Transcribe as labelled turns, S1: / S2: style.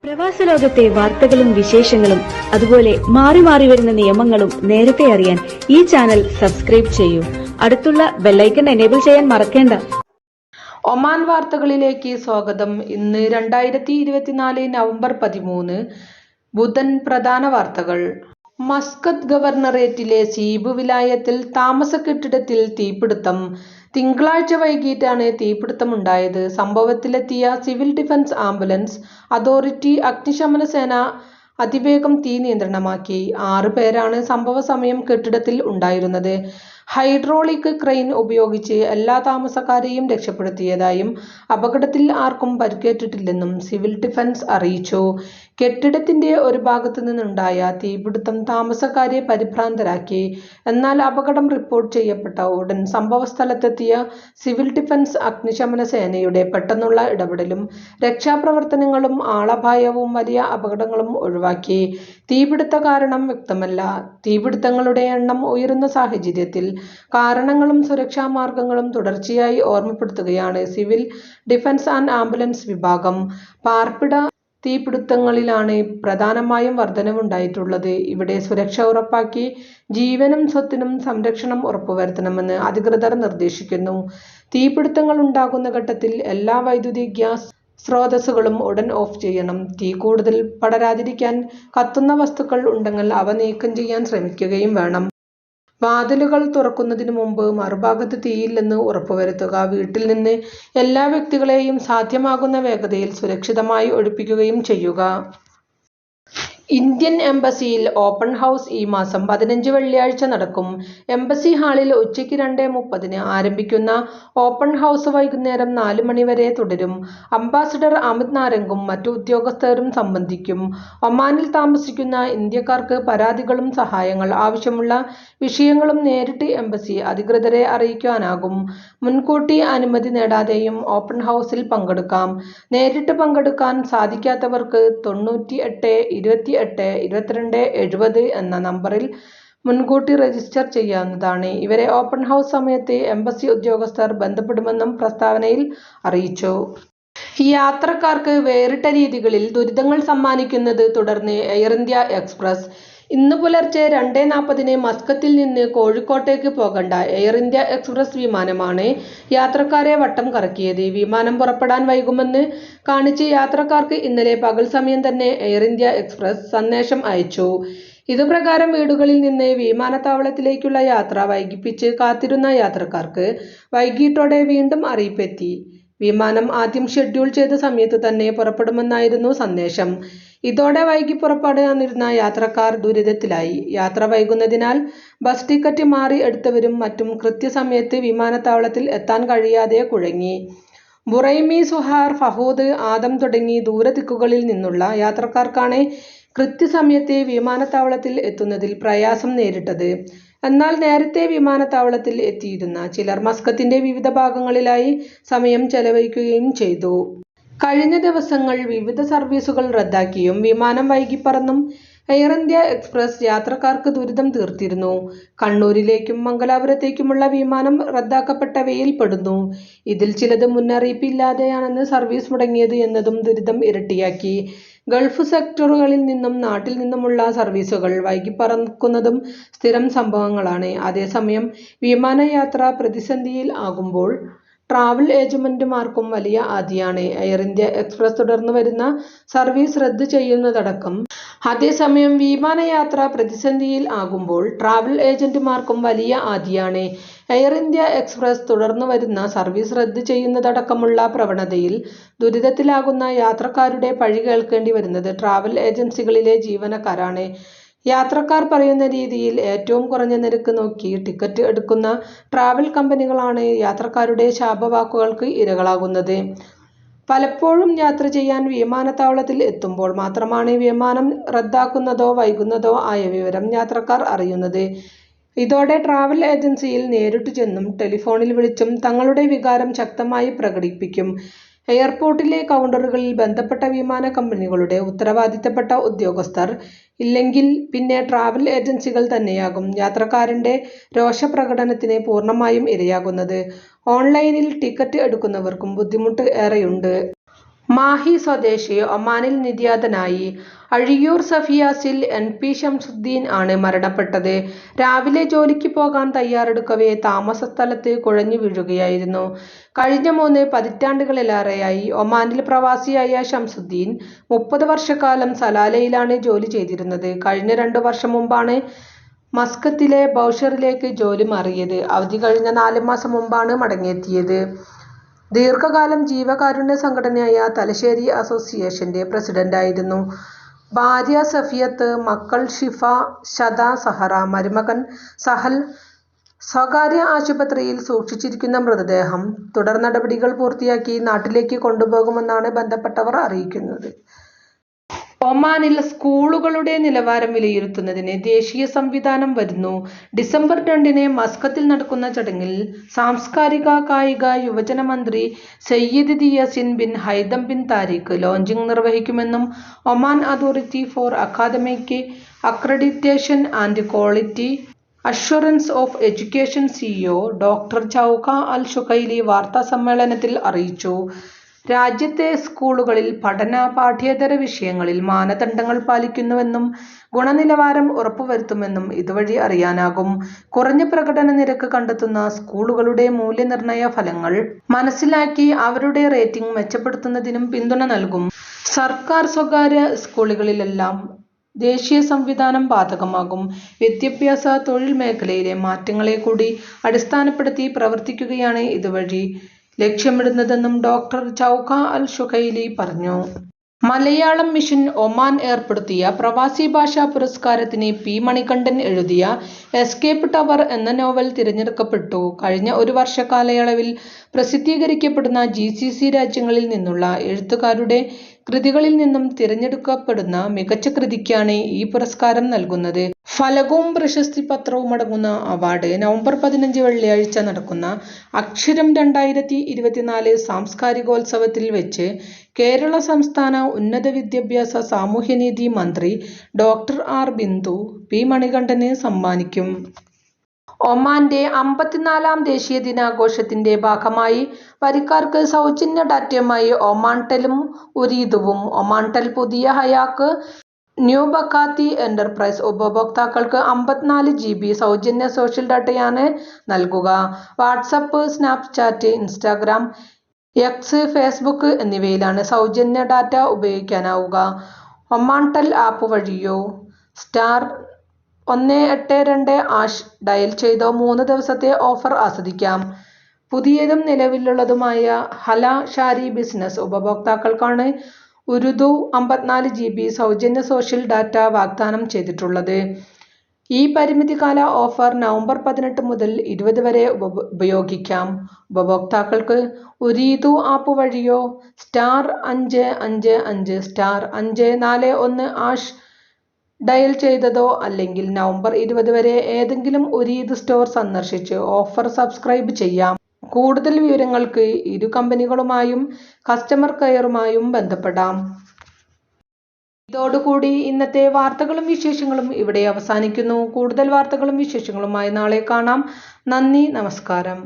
S1: പ്രവാസ ലോകത്തെ വാർത്തകളും വിശേഷങ്ങളും അതുപോലെ മാറി മാറി വരുന്ന നിയമങ്ങളും നേരത്തെ അറിയാൻ ഈ ചാനൽ സബ്സ്ക്രൈബ് ചെയ്യൂ. അടുത്തുള്ള ബെല്ലൈക്കൺ എനേബിൾ ചെയ്യാൻ മറക്കേണ്ട.
S2: ഒമാൻ വാർത്തകളിലേക്ക് സ്വാഗതം. ഇന്ന് 2024 നവംബർ 13 ബുധൻ. പ്രധാന വാർത്തകൾ. മസ്കത്ത് ഗവർണറേറ്റിലെ സീബ് വിലായത്തിൽ താമസ കെട്ടിടത്തിൽ തീപിടുത്തം. തിങ്കളാഴ്ച വൈകിട്ടാണ് തീപിടുത്തമുണ്ടായത്. സംഭവത്തിലെത്തിയ സിവിൽ ഡിഫൻസ് ആംബുലൻസ് അതോറിറ്റി അഗ്നിശമന സേന അതിവേഗം തീ നിയന്ത്രണമാക്കി. 6 പേരാണ് സംഭവ സമയം കെട്ടിടത്തിൽ ഉണ്ടായിരുന്നത്. ഹൈഡ്രോളിക് ക്രെയിൻ ഉപയോഗിച്ച് എല്ലാ താമസക്കാരെയും രക്ഷപ്പെടുത്തിയതായും അപകടത്തിൽ ആർക്കും പരിക്കേറ്റിട്ടില്ലെന്നും സിവിൽ ഡിഫൻസ് അറിയിച്ചു. കെട്ടിടത്തിന്റെ ഒരു ഭാഗത്തു നിന്നുണ്ടായ തീപിടുത്തം താമസക്കാരെ പരിഭ്രാന്തരാക്കി. എന്നാൽ അപകടം റിപ്പോർട്ട് ചെയ്യപ്പെട്ട ഉടൻ സംഭവസ്ഥലത്തെത്തിയ സിവിൽ ഡിഫൻസ് അഗ്നിശമന സേനയുടെ പെട്ടെന്നുള്ള ഇടപെടലും രക്ഷാപ്രവർത്തനങ്ങളും ആളപായവും വലിയ അപകടങ്ങളും ഒഴിവാക്കി. തീപിടുത്ത കാരണം വ്യക്തമല്ല. തീപിടുത്തങ്ങളുടെ എണ്ണം ഉയരുന്ന സാഹചര്യത്തിൽ കാരണങ്ങളും സുരക്ഷാ മാർഗങ്ങളും തുടർച്ചയായി ഓർമ്മപ്പെടുത്തുകയാണ് സിവിൽ ഡിഫൻസ് ആൻഡ് ആംബുലൻസ് വിഭാഗം. പാർപ്പിട തീപിടുത്തങ്ങളിലാണ് പ്രധാനമായും വർധനവുണ്ടായിട്ടുള്ളത്. ഇവിടെ സുരക്ഷ ഉറപ്പാക്കി ജീവനും സ്വത്തിനും സംരക്ഷണം ഉറപ്പുവരുത്തണമെന്ന് അധികൃതർ നിർദ്ദേശിക്കുന്നു. തീപിടുത്തങ്ങൾ ഉണ്ടാകുന്ന ഘട്ടത്തിൽ എല്ലാ വൈദ്യുതി ഗ്യാസ് സ്രോതസ്സുകളും ഉടൻ ഓഫ് ചെയ്യണം. തീ കൂടുതൽ പടരാതിരിക്കാൻ കത്തുന്ന വസ്തുക്കൾ ഉണ്ടെങ്കിൽ അവ നീക്കം ചെയ്യാൻ ശ്രമിക്കുകയും വേണം. വാതിലുകൾ തുറക്കുന്നതിനു മുമ്പ് മറുഭാഗത്ത് തീയില്ലെന്ന് ഉറപ്പുവരുത്തുക. വീട്ടിൽ നിന്ന് എല്ലാ വ്യക്തികളെയും സാധ്യമാകുന്ന വേഗതയിൽ സുരക്ഷിതമായി ഒഴിപ്പിക്കുകയും ചെയ്യുക. ഇന്ത്യൻ എംബസിയിൽ ഓപ്പൺ ഹൗസ് ഈ മാസം 15 വെള്ളിയാഴ്ച നടക്കും. എംബസി ഹാളിൽ ഉച്ചയ്ക്ക് 2:30 ആരംഭിക്കുന്ന ഓപ്പൺ ഹൗസ് വൈകുന്നേരം 4 മണി വരെ തുടരും. അംബാസഡർ അമിത് നാരംഗും മറ്റു ഉദ്യോഗസ്ഥരും സംബന്ധിക്കും. ഒമാനിൽ താമസിക്കുന്ന ഇന്ത്യക്കാർക്ക് പരാതികളും സഹായങ്ങൾ ആവശ്യമുള്ള വിഷയങ്ങളും നേരിട്ട് എംബസി അധികൃതരെ അറിയിക്കാനാകും. മുൻകൂട്ടി അനുമതി നേടാതെയും ഓപ്പൺ ഹൗസിൽ പങ്കെടുക്കാം. നേരിട്ട് പങ്കെടുക്കാൻ സാധിക്കാത്തവർക്ക് 98 28 22 70 എന്ന നമ്പറിൽ മുൻകൂട്ടി രജിസ്റ്റർ ചെയ്യാവുന്നതാണ്. ഇവരെ ഓപ്പൺ ഹൗസ് സമയത്ത് എംബസി ഉദ്യോഗസ്ഥർ ബന്ധപ്പെടുമെന്നും പ്രസ്താവനയിൽ അറിയിച്ചു. യാത്രക്കാർക്ക് വേറിട്ട രീതികളിൽ ദുരിതങ്ങൾ സമ്മാനിക്കുന്നത് തുടർന്ന് എയർ ഇന്ത്യ എക്സ്പ്രസ്. ഇന്ന് പുലർച്ചെ 2:40 മസ്കത്തിൽ നിന്ന് കോഴിക്കോട്ടേക്ക് പോകേണ്ട എയർ ഇന്ത്യ എക്സ്പ്രസ് വിമാനമാണ് യാത്രക്കാരെ വട്ടം കറക്കിയത്. വിമാനം പുറപ്പെടാൻ വൈകുമെന്ന് കാണിച്ച് യാത്രക്കാർക്ക് ഇന്നലെ പകൽ സമയം തന്നെ എയർ ഇന്ത്യ എക്സ്പ്രസ് സന്ദേശം അയച്ചു. ഇതുപ്രകാരം വീടുകളിൽ നിന്ന് വിമാനത്താവളത്തിലേക്കുള്ള യാത്ര വൈകിപ്പിച്ച് കാത്തിരുന്ന യാത്രക്കാർക്ക് വൈകിട്ടോടെ വീണ്ടും അറിയിപ്പെത്തി. വിമാനം ആദ്യം ഷെഡ്യൂൾ ചെയ്ത സമയത്ത് തന്നെ പുറപ്പെടുമെന്നായിരുന്നു സന്ദേശം. ഇതോടെ വൈകി പുറപ്പെടാനിരുന്ന യാത്രക്കാർ ദുരിതത്തിലായി. യാത്ര വൈകുന്നതിനാൽ ബസ് ടിക്കറ്റ് മാറി എടുത്തവരും മറ്റും കൃത്യസമയത്ത് വിമാനത്താവളത്തിൽ എത്താൻ കഴിയാതെ കുഴങ്ങി. ബുറൈമി, സുഹാർ, ഫഹൂദ്, ആദം തുടങ്ങി ദൂരദിക്കുകളിൽ നിന്നുള്ള യാത്രക്കാർക്കാണ് കൃത്യസമയത്ത് വിമാനത്താവളത്തിൽ എത്തുന്നതിൽ പ്രയാസം നേരിട്ടത്. എന്നാൽ നേരത്തെ വിമാനത്താവളത്തിൽ എത്തിയിരുന്ന ചിലർ മസ്കത്തിന്റെ വിവിധ ഭാഗങ്ങളിലായി സമയം ചെലവഴിക്കുകയും ചെയ്തു. കഴിഞ്ഞ ദിവസങ്ങൾ വിവിധ സർവീസുകൾ റദ്ദാക്കിയും വിമാനം വൈകിപ്പറന്നും എയർ ഇന്ത്യ എക്സ്പ്രസ് യാത്രക്കാർക്ക് ദുരിതം തീർത്തിരുന്നു. കണ്ണൂരിലേക്കും മംഗലാപുരത്തേക്കുമുള്ള വിമാനം റദ്ദാക്കപ്പെട്ടവയിൽ പെടുന്നു. ഇതിൽ ചിലത് മുന്നറിയിപ്പില്ലാതെയാണ് സർവീസ് മുടങ്ങിയത് എന്നതും ദുരിതം ഇരട്ടിയാക്കി. ഗൾഫ് സെക്ടറുകളിൽ നിന്നും നാട്ടിൽ നിന്നുമുള്ള സർവീസുകൾ വൈകിപ്പറക്കുന്നതും സ്ഥിരം സംഭവങ്ങളാണ്. അതേസമയം വിമാനയാത്ര പ്രതിസന്ധിയിൽ ആകുമ്പോൾ ട്രാവൽ ഏജന്റുമാർക്കും വലിയ ആധിയാണ്. എയർ ഇന്ത്യ എക്സ്പ്രസ് തുടർന്നു വരുന്ന സർവീസ് റദ്ദ് ചെയ്യുന്നതടക്കം. അതേസമയം വിമാനയാത്ര പ്രതിസന്ധിയിൽ ആകുമ്പോൾ ട്രാവൽ ഏജന്റുമാർക്കും വലിയ ആധിയാണ്. എയർ ഇന്ത്യ എക്സ്പ്രസ് തുടർന്നു വരുന്ന സർവീസ് റദ്ദ് ചെയ്യുന്നതടക്കമുള്ള പ്രവണതയിൽ ദുരിതത്തിലാകുന്ന യാത്രക്കാരുടെ പഴി കേൾക്കേണ്ടി വരുന്നത് ട്രാവൽ ഏജൻസികളിലെ ജീവനക്കാരാണ്. യാത്രക്കാർ പറയുന്ന രീതിയിൽ ഏറ്റവും കുറഞ്ഞ നിരക്ക് നോക്കി ടിക്കറ്റ് എടുക്കുന്ന ട്രാവൽ കമ്പനികളാണ് യാത്രക്കാരുടെ ശാപവാക്കുകൾക്ക് ഇരകളാകുന്നത്. പലപ്പോഴും യാത്ര ചെയ്യാൻ വിമാനത്താവളത്തിൽ എത്തുമ്പോൾ മാത്രമാണ് വിമാനം റദ്ദാക്കുന്നതോ വൈകുന്നതോ ആയ വിവരം യാത്രക്കാർ അറിയുന്നത്. ഇതോടെ ട്രാവൽ ഏജൻസിയിൽ നേരിട്ടു ചെന്നും ടെലിഫോണിൽ വിളിച്ചും തങ്ങളുടെ വികാരം ശക്തമായി പ്രകടിപ്പിക്കും. എയർപോർട്ടിലെ കൗണ്ടറുകളിൽ ബന്ധപ്പെട്ട വിമാന കമ്പനികളുടെ ഉത്തരവാദിത്തപ്പെട്ട ഉദ്യോഗസ്ഥർ ഇല്ലെങ്കിൽ പിന്നെ ട്രാവൽ ഏജൻസികൾ തന്നെയാകും യാത്രക്കാരന്റെ രോഷപ്രകടനത്തിന് പൂർണ്ണമായും ഇരയാകുന്നത്. ഓൺലൈനിൽ ടിക്കറ്റ് എടുക്കുന്നവർക്കും ബുദ്ധിമുട്ട് ഏറെയുണ്ട്. മാഹി സ്വദേശി ഒമാനിൽ നിര്യാതനായി. അഴിയൂർ സഫിയാസിൽ NP ഷംസുദ്ദീൻ ആണ് മരണപ്പെട്ടത്. രാവിലെ ജോലിക്ക് പോകാൻ തയ്യാറെടുക്കവേ താമസസ്ഥലത്ത് കുഴഞ്ഞു വീഴുകയായിരുന്നു. കഴിഞ്ഞ 3 പതിറ്റാണ്ടുകളിലേറെയായി ഒമാനിൽ പ്രവാസിയായ ഷംസുദ്ദീൻ 30 വർഷക്കാലം സലാലയിലാണ് ജോലി ചെയ്തിരുന്നത്. കഴിഞ്ഞ 2 വർഷം മുമ്പാണ് മസ്കത്തിലെ ബൗഷറിലേക്ക് ജോലി മാറിയത്. അവധി കഴിഞ്ഞ 4 മാസം മുമ്പാണ് മടങ്ങിയെത്തിയത്. ദീർഘകാലം ജീവകാരുണ്യ സംഘടനയായ തലശ്ശേരി അസോസിയേഷന്റെ പ്രസിഡന്റായിരുന്നു. ഭാര്യ സഫിയത്ത്, മക്കൾ ഷിഫ, ഷദ, സഹറ, മരുമകൻ സഹൽ. സ്വകാര്യ ആശുപത്രിയിൽ സൂക്ഷിച്ചിരിക്കുന്ന മൃതദേഹം തുടർ നടപടികൾ പൂർത്തിയാക്കി നാട്ടിലേക്ക് കൊണ്ടുപോകുമെന്നാണ് ബന്ധപ്പെട്ടവർ അറിയിക്കുന്നത്. ഒമാനിൽ സ്കൂളുകളുടെ നിലവാരം വിലയിരുത്തുന്നതിന് ദേശീയ സംവിധാനം വരുന്നു. ഡിസംബർ 2 മസ്കത്തിൽ നടക്കുന്ന ചടങ്ങിൽ സാംസ്കാരിക, കായിക, യുവജന മന്ത്രി Sayyid Theyazin bin Haitham bin Tariq launching നിർവഹിക്കുമെന്നും Oman authority for academic accreditation and quality assurance of education CEO doctor ചൗഖ അൽ ഷുഖൈലി വാർത്താസമ്മേളനത്തിൽ അറിയിച്ചു. രാജ്യത്തെ സ്കൂളുകളിൽ പഠന, പാഠ്യേതര വിഷയങ്ങളിൽ മാനദണ്ഡങ്ങൾ പാലിക്കുന്നുവെന്നും ഗുണനിലവാരം ഉറപ്പുവരുത്തുമെന്നും ഇതുവഴി അറിയാനാകും. കുറഞ്ഞ പ്രകടന നിരക്ക് കണ്ടെത്തുന്ന സ്കൂളുകളുടെ മൂല്യനിർണ്ണയ ഫലങ്ങൾ മനസ്സിലാക്കി അവരുടെ റേറ്റിംഗ് മെച്ചപ്പെടുത്തുന്നതിനും പിന്തുണ നൽകും. സർക്കാർ, സ്വകാര്യ സ്കൂളുകളിലെല്ലാം ദേശീയ സംവിധാനം ബാധകമാകും. വിദ്യാഭ്യാസ, തൊഴിൽ മേഖലയിലെ മാറ്റങ്ങളെ കൂടി അടിസ്ഥാനപ്പെടുത്തി പ്രവർത്തിക്കുകയാണ് ഇതുവഴി ലക്ഷ്യമിടുന്നതെന്നും ഡോക്ടർ ചൗഖ അൽ ഷുഖൈലി പറഞ്ഞു. മലയാളം മിഷൻ ഒമാൻ ഏർപ്പെടുത്തിയ പ്രവാസി ഭാഷാ പുരസ്കാരത്തിന് P. മണികണ്ഠൻ എഴുതിയ എസ്കേപ്പ് ടവർ എന്ന നോവൽ തിരഞ്ഞെടുക്കപ്പെട്ടു. കഴിഞ്ഞ 1 വർഷക്കാലയളവിൽ പ്രസിദ്ധീകരിക്കപ്പെടുന്ന GCC രാജ്യങ്ങളിൽ നിന്നുള്ള എഴുത്തുകാരുടെ കൃതികളിൽ നിന്നും തിരഞ്ഞെടുക്കപ്പെടുന്ന മികച്ച കൃതിക്കാണ് ഈ പുരസ്കാരം നൽകുന്നത്. ഫലകവും പ്രശസ്തി പത്രവും അടങ്ങുന്ന അവാർഡ് നവംബർ 15 വെള്ളിയാഴ്ച നടക്കുന്ന അക്ഷരം 2024 സാംസ്കാരികോത്സവത്തിൽ വെച്ച് കേരള സംസ്ഥാന ഉന്നത വിദ്യാഭ്യാസ സാമൂഹ്യനീതി മന്ത്രി doctor R. Bindu P. Manikandan സമ്മാനിക്കും. ഒമാന്റെ 54ാം ദേശീയ ദിനാഘോഷത്തിന്റെ ഭാഗമായി വരിക്കാർക്ക് സൗജന്യ ഡാറ്റയുമായി ഒമാൻടെലും ഉരീദുവും. ഒമാൻടെൽ പുതിയ ഹയാക്ക് ന്യൂ ബക്കാത്തി എന്റർപ്രൈസ് ഉപഭോക്താക്കൾക്ക് 54 GB സൗജന്യ സോഷ്യൽ ഡാറ്റയാണ് നൽകുക. WhatsApp, Snapchat, Instagram, X, Facebook എന്നിവയിലാണ് സൗജന്യ ഡാറ്റ ഉപയോഗിക്കാനാവുക. ഒമാൻടെൽ ആപ്പ് വഴിയോ *182# ഡയൽ ചെയ്തോ 3 ദിവസത്തെ ഓഫർ ആസ്വദിക്കാം. പുതിയതും നിലവിലുള്ളതുമായ ഹല ഷാരി ബിസിനസ് ഉപഭോക്താക്കൾക്കാണ് ഉരുദു 54 GB സൗജന്യ സോഷ്യൽ ഡാറ്റ വാഗ്ദാനം ചെയ്തിട്ടുള്ളത്. ഈ പരിമിതികാല ഓഫർ നവംബർ 18 മുതൽ 20 വരെ ഉപയോഗിക്കാം. ഉപഭോക്താക്കൾക്ക് ഉരീദു ആപ്പ് വഴിയോ *555*541# ഡയൽ ചെയ്തതോ അല്ലെങ്കിൽ നവംബർ 20 വരെ ഏതെങ്കിലും ഉരീദ് സ്റ്റോർ സന്ദർശിച്ച് ഓഫർ സബ്സ്ക്രൈബ് ചെയ്യാം. കൂടുതൽ വിവരങ്ങൾക്ക് ഇരു കമ്പനികളുമായും കസ്റ്റമർ കെയറുമായും ബന്ധപ്പെടാം. ഇതോടുകൂടി ഇന്നത്തെ വാർത്തകളും വിശേഷങ്ങളും ഇവിടെ അവസാനിക്കുന്നു. കൂടുതൽ വാർത്തകളും വിശേഷങ്ങളുമായി നാളെ കാണാം. നന്ദി, നമസ്കാരം.